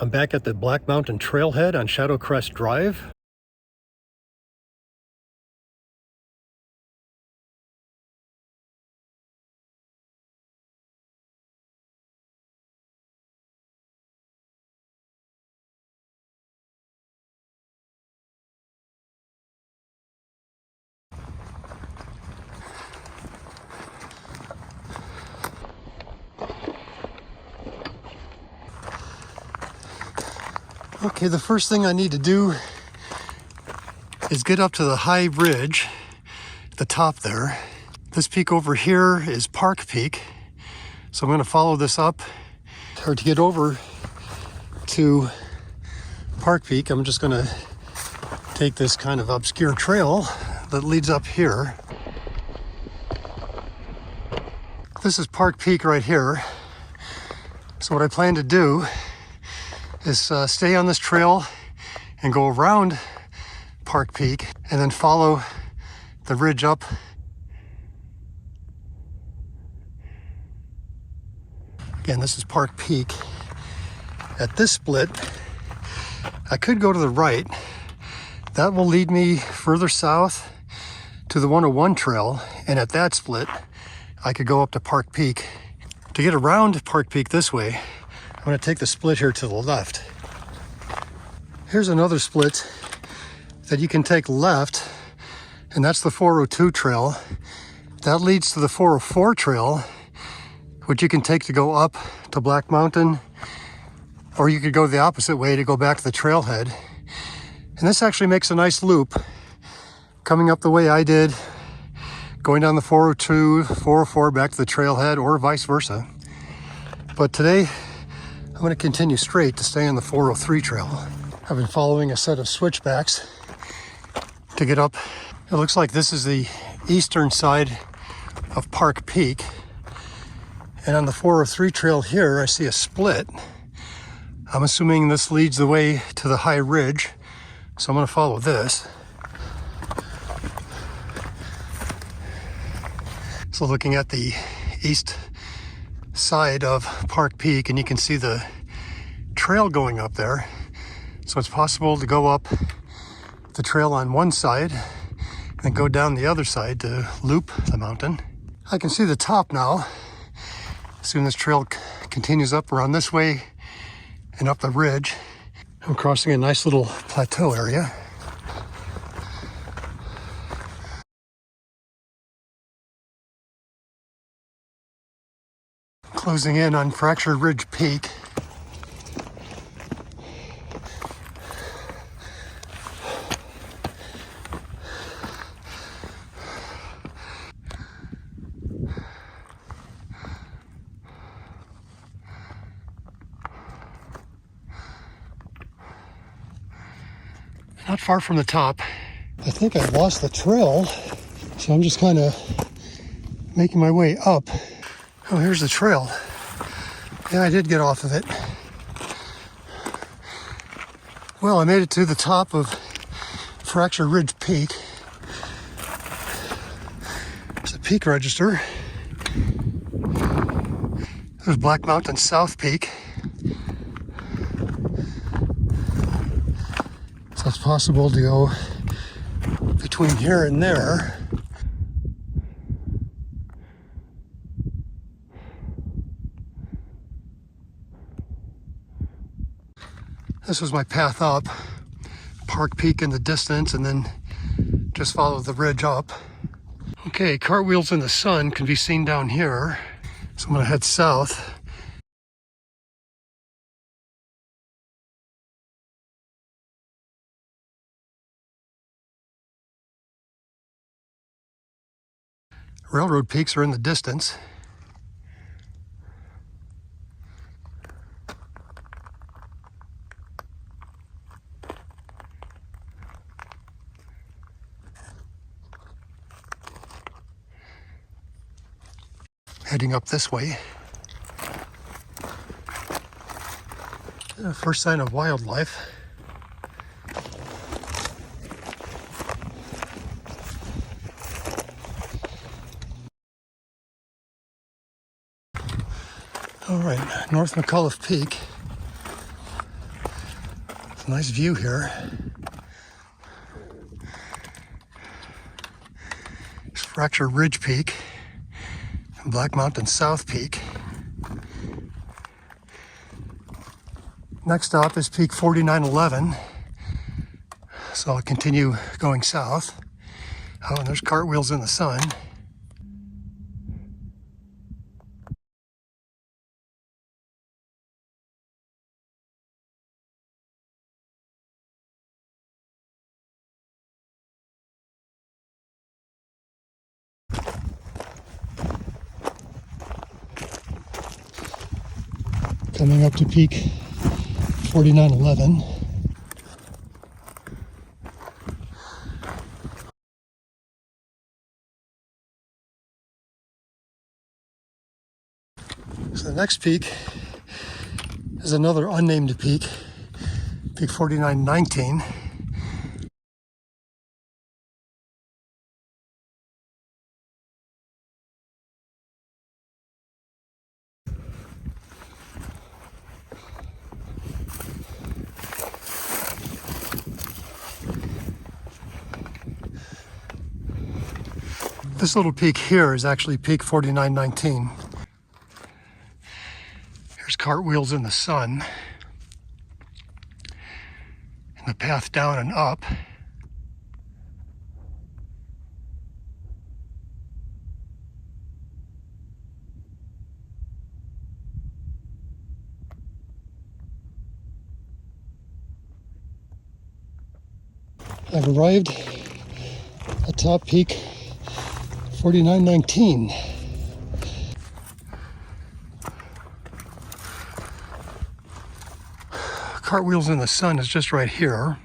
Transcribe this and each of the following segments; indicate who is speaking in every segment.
Speaker 1: I'm back at the Black Mountain Trailhead on Shadow Crest Drive. Okay, the first thing I need to do is get up to the high ridge at the top there. This peak over here is Park Peak. So I'm going to follow this up. Or to get over to Park Peak, I'm just going to take this kind of obscure trail that leads up here. This is Park Peak right here. So what I plan to do is stay on this trail and go around Park Peak and then follow the ridge up. Again, this is Park Peak. At this split, I could go to the right. That will lead me further south to the 101 trail, and at that split, I could go up to Park Peak. To get around Park Peak this way, I'm going to take the split here to the left. Here's another split that you can take left, and that's the 402 trail. That leads to the 404 trail, which you can take to go up to Black Mountain, or you could go the opposite way to go back to the trailhead. And this actually makes a nice loop, coming up the way I did, going down the 402, 404 back to the trailhead, or vice versa. But today, I'm going to continue straight to stay on the 403 trail. I've been following a set of switchbacks to get up. It looks like this is the eastern side of Park Peak. And on the 403 trail here, I see a split. I'm assuming this leads the way to the high ridge. So I'm going to follow this. So looking at the east side of Park Peak, and you can see the trail going up there. So it's possible to go up the trail on one side and go down the other side to loop the mountain. I can see the top now. Soon this trail continues up around this way and up the ridge. I'm crossing a nice little plateau area. Closing in on Fractured Ridge Peak. Not far from the top. I think I lost the trail, so I'm just kind of making my way up. Oh, here's the trail. Yeah, I did get off of it. Well, I made it to the top of Fractured Ridge Peak. There's a peak register. There's Black Mountain South Peak. So it's possible to go between here and there. This was my path up, Park Peak in the distance, and then just follow the ridge up. Okay, Cartwheels in the Sun can be seen down here. So I'm gonna head south. Railroad peaks are in the distance. Heading up this way. First sign of wildlife. All right, North McCullough Peak. It's a nice view here. It's Fracture Ridge Peak and Black Mountain South Peak. Next stop is Peak 4911. So I'll continue going south. Oh, and there's Cartwheels in the sun. Coming up to Peak 4911. So the next peak is another unnamed peak, Peak 4919. This little peak here is actually Peak 4919. Here's Cartwheels in the sun. And the path down and up. I've arrived at top Peak 4919. Cartwheels in the sun is just right here.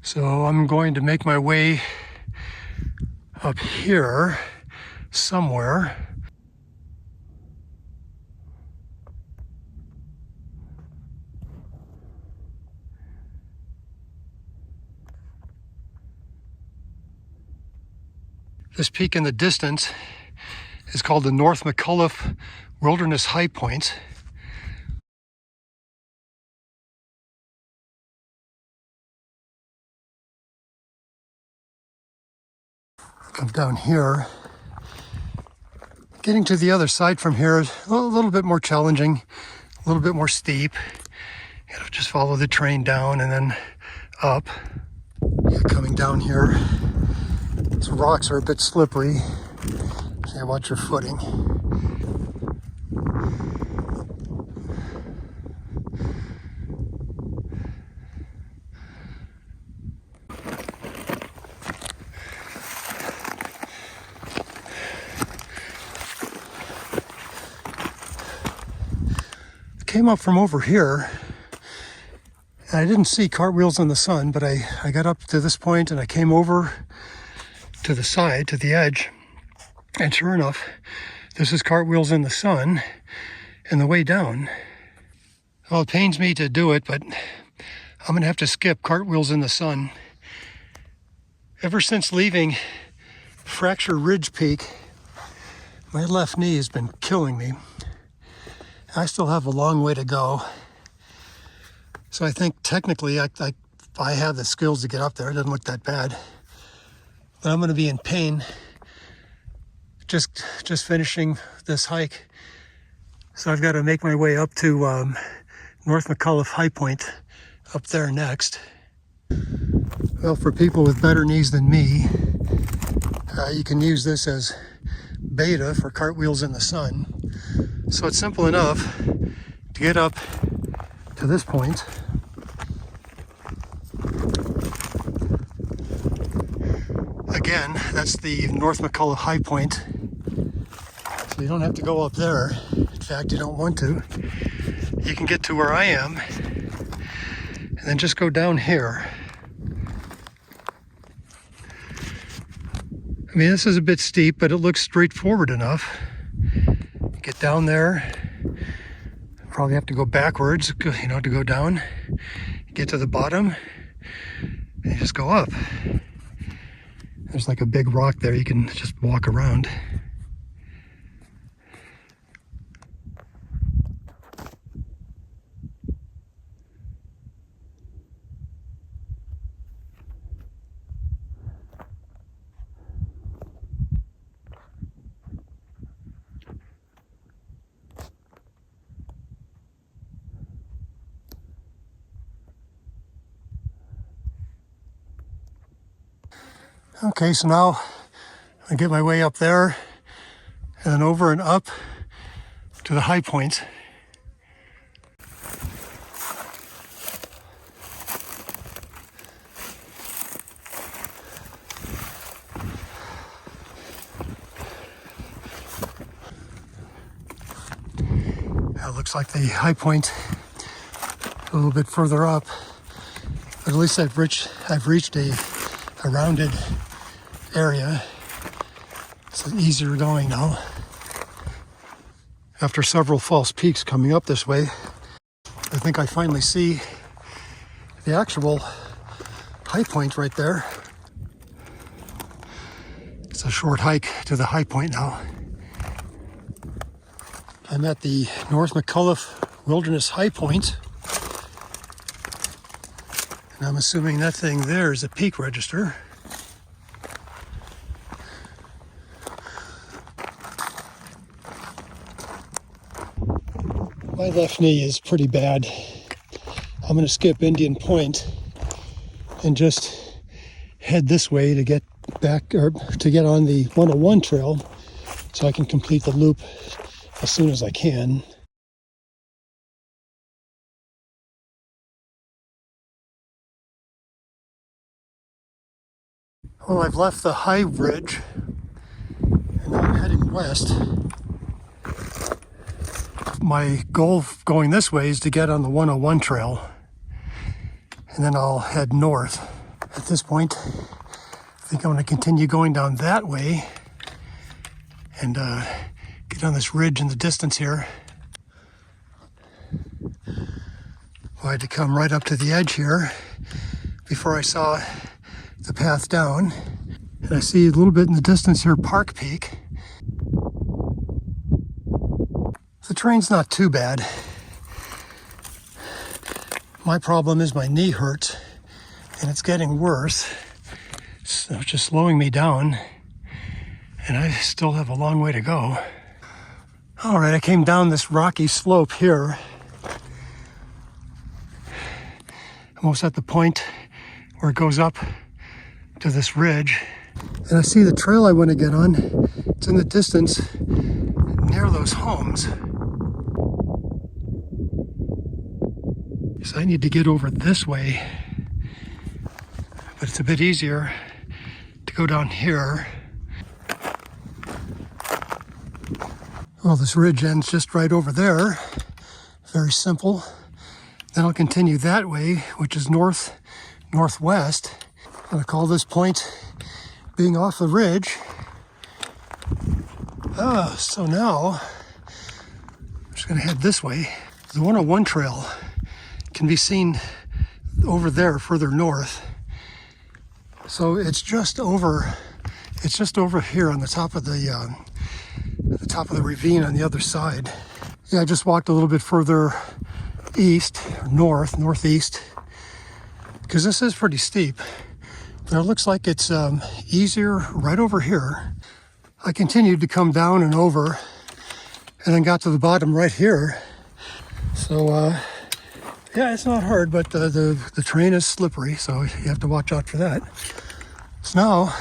Speaker 1: So I'm going to make my way up here somewhere. This peak in the distance is called the North McCullough Wilderness Highpoint. Come down here. Getting to the other side from here is a little bit more challenging, a little bit more steep. You know, just follow the train down and then up. Yeah, coming down here, these rocks are a bit slippery, so you watch your footing. Came up from over here, and I didn't see Cartwheels in the sun, but I got up to this point and I came over to the side, to the edge, and sure enough, this is Cartwheels in the sun and the way down. Well, it pains me to do it, but I'm gonna have to skip Cartwheels in the sun. Ever since leaving Fracture Ridge Peak, my left knee has been killing me. I still have a long way to go. So I think technically I have the skills to get up there. It doesn't look that bad. But I'm going to be in pain just finishing this hike. So I've got to make my way up to North McCullough Highpoint up there next. Well, for people with better knees than me, you can use this as beta for Cartwheels in the sun. So it's simple enough to get up to this point. Again, that's the North McCullough Highpoint. So you don't have to go up there. In fact, you don't want to. You can get to where I am and then just go down here. I mean, this is a bit steep, but it looks straightforward enough. Get down there, probably have to go backwards, you know, to go down. Get to the bottom, and you just go up. There's like a big rock there, you can just walk around. Okay, so now I get my way up there and then over and up to the high points. It looks like the high point a little bit further up, but at least I've reached a rounded area. It's easier going now. After several false peaks coming up this way, I think I finally see the actual high point right there. It's a short hike to the high point now. I'm at the North McCullough Wilderness Highpoint, and I'm assuming that thing there is a peak register. My left knee is pretty bad. I'm going to skip Indian Point and just head this way to get back, or to get on the 101 trail so I can complete the loop as soon as I can. Well, I've left the high ridge and now I'm heading west. My goal going this way is to get on the 101 trail, and then I'll head north. At this point, I think I'm going to continue going down that way and get on this ridge in the distance here. I had to come right up to the edge here before I saw the path down. And I see a little bit in the distance here, Park Peak. The terrain's not too bad. My problem is my knee hurts, and it's getting worse. So it's just slowing me down, and I still have a long way to go. All right, I came down this rocky slope here. Almost at the point where it goes up to this ridge. And I see the trail I want to get on. It's in the distance near those homes. So I need to get over this way, but it's a bit easier to go down here. Well, this ridge ends just right over there. Very simple. Then I'll continue that way, which is northwest. I'm going to call this point being off the ridge. So now I'm just going to head this way. The 101 trail can be seen over there further north. So it's just over here on the top of the ravine on the other side. Yeah, I just walked a little bit further east, or northeast, because this is pretty steep. But it looks like it's easier right over here. I continued to come down and over, and then got to the bottom right here. So yeah, it's not hard, but the terrain is slippery, so you have to watch out for that. So now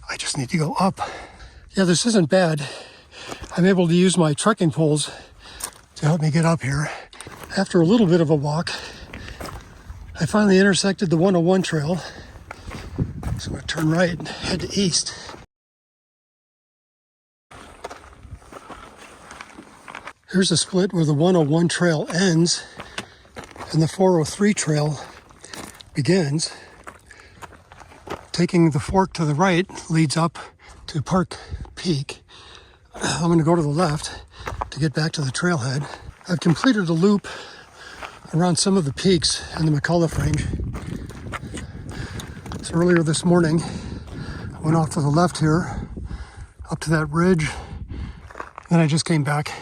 Speaker 1: I just need to go up. Yeah, this isn't bad. I'm able to use my trekking poles to help me get up here. After a little bit of a walk, I finally intersected the 101 trail. So I'm going to turn right and head to east. Here's a split where the 101 trail ends and the 403 trail begins. Taking the fork to the right leads up to Park Peak. I'm going to go to the left to get back to the trailhead. I've completed a loop around some of the peaks in the McCullough range. So earlier this morning, I went off to the left here, up to that ridge, then I just came back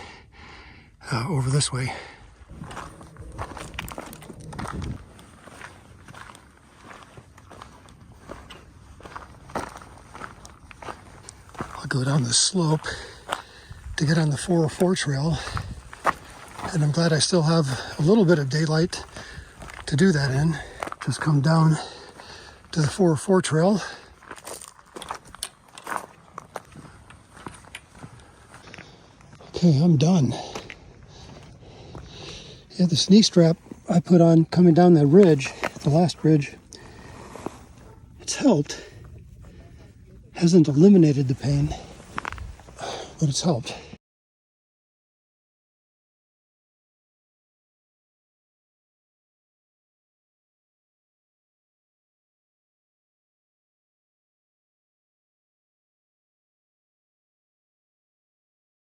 Speaker 1: over this way. I'll go down the slope to get on the 404 trail, and I'm glad I still have a little bit of daylight to do that in. Just come down to the 404 trail. Okay, I'm done. Yeah, this knee strap I put on coming down that ridge, the last ridge, it's helped. Hasn't eliminated the pain, but it's helped.